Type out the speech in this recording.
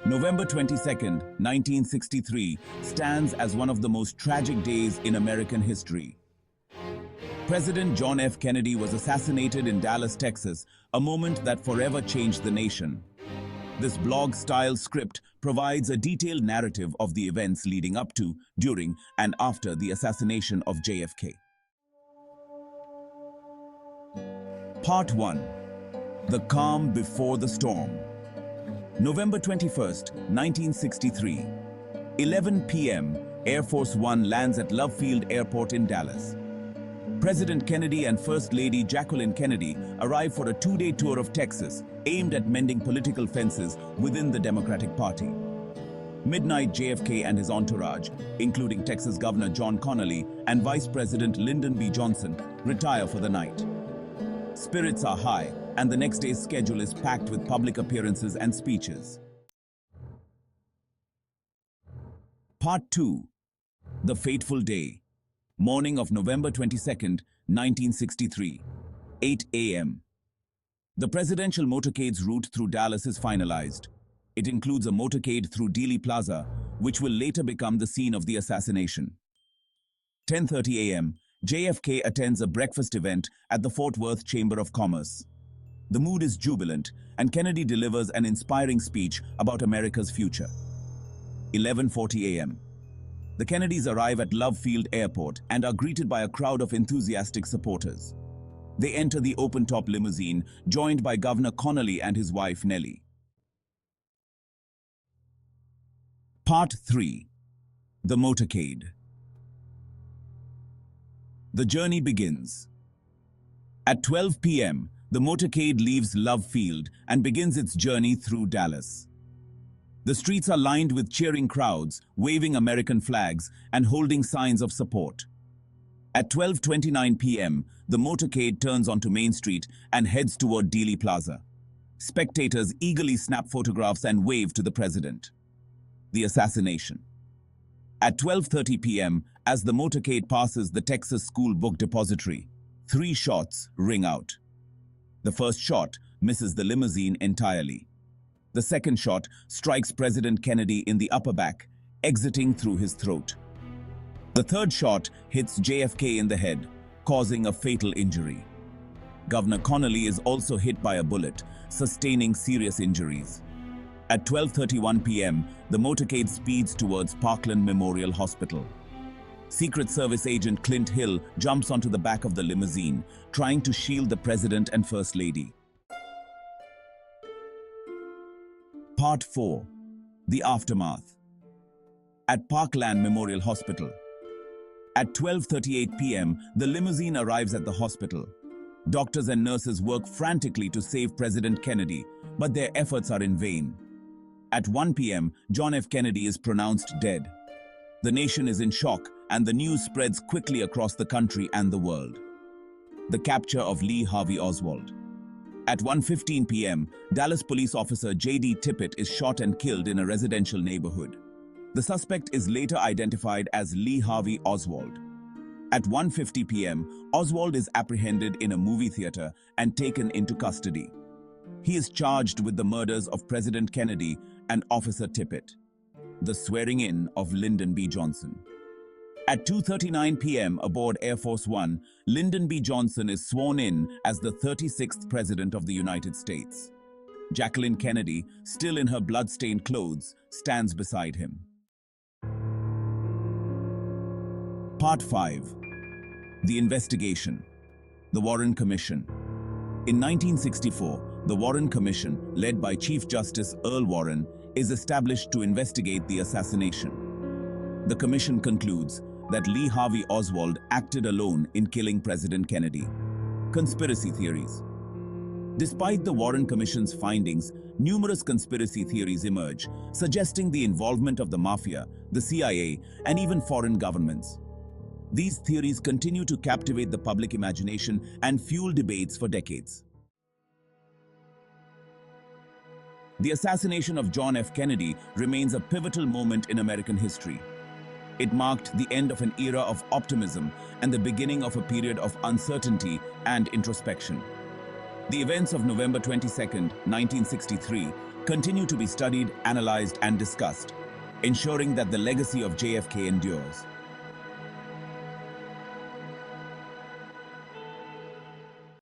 November 22nd, 1963, stands as one of the most tragic days in American history. President John F. Kennedy was assassinated in Dallas, Texas, a moment that forever changed the nation. This blog-style script provides a detailed narrative of the events leading up to, during, and after the assassination of JFK. Part 1. The Calm Before the Storm. November 21st, 1963. 11 p.m., Air Force One lands at Love Field Airport in Dallas. President Kennedy and First Lady Jacqueline Kennedy arrive for a two-day tour of Texas aimed at mending political fences within the Democratic Party. Midnight, JFK and his entourage, including Texas Governor John Connally and Vice President Lyndon B. Johnson, retire for the night. Spirits are high, and the next day's schedule is packed with public appearances and speeches. Part 2. The Fateful Day. Morning of November 22nd, 1963. 8 a.m. The presidential motorcade's route through Dallas is finalized. It includes a motorcade through Dealey Plaza, which will later become the scene of the assassination. 10:30 a.m. JFK attends a breakfast event at the Fort Worth Chamber of Commerce. The mood is jubilant, and Kennedy delivers an inspiring speech about America's future. 11:40 a.m. The Kennedys arrive at Love Field Airport and are greeted by a crowd of enthusiastic supporters. They enter the open-top limousine, joined by Governor Connally and his wife Nellie. Part 3. The Motorcade. The journey begins. At 12 p.m., the motorcade leaves Love Field and begins its journey through Dallas. The streets are lined with cheering crowds, waving American flags and holding signs of support. At 12:29 p.m., the motorcade turns onto Main Street and heads toward Dealey Plaza. Spectators eagerly snap photographs and wave to the president. The assassination. At 12:30 p.m., as the motorcade passes the Texas School Book Depository, 3 shots ring out. The first shot misses the limousine entirely. The second shot strikes President Kennedy in the upper back, exiting through his throat. The third shot hits JFK in the head, causing a fatal injury. Governor Connally is also hit by a bullet, sustaining serious injuries. At 12:31 p.m., the motorcade speeds towards Parkland Memorial Hospital. Secret Service agent Clint Hill jumps onto the back of the limousine, trying to shield the President and First Lady. Part 4. The Aftermath. At Parkland Memorial Hospital. At 12:38 p.m., the limousine arrives at the hospital. Doctors and nurses work frantically to save President Kennedy, but their efforts are in vain. At 1 p.m., John F. Kennedy is pronounced dead. The nation is in shock, and the news spreads quickly across the country and the world. The capture of Lee Harvey Oswald. At 1:15 p.m., Dallas police officer J.D. Tippit is shot and killed in a residential neighborhood. The suspect is later identified as Lee Harvey Oswald. At 1:50 p.m., Oswald is apprehended in a movie theater and taken into custody. He is charged with the murders of President Kennedy and Officer Tippit. The swearing-in of Lyndon B. Johnson. At 2:39 p.m. aboard Air Force One, Lyndon B. Johnson is sworn in as the 36th President of the United States. Jacqueline Kennedy, still in her blood-stained clothes, stands beside him. Part 5. The Investigation. The Warren Commission. In 1964, the Warren Commission, led by Chief Justice Earl Warren, is established to investigate the assassination. The commission concludes that Lee Harvey Oswald acted alone in killing President Kennedy. Conspiracy theories. Despite the Warren Commission's findings, numerous conspiracy theories emerge, suggesting the involvement of the mafia, the CIA, and even foreign governments. These theories continue to captivate the public imagination and fuel debates for decades. The assassination of John F. Kennedy remains a pivotal moment in American history. It marked the end of an era of optimism and the beginning of a period of uncertainty and introspection. The events of November 22nd, 1963 continue to be studied, analyzed, and discussed, ensuring that the legacy of JFK endures.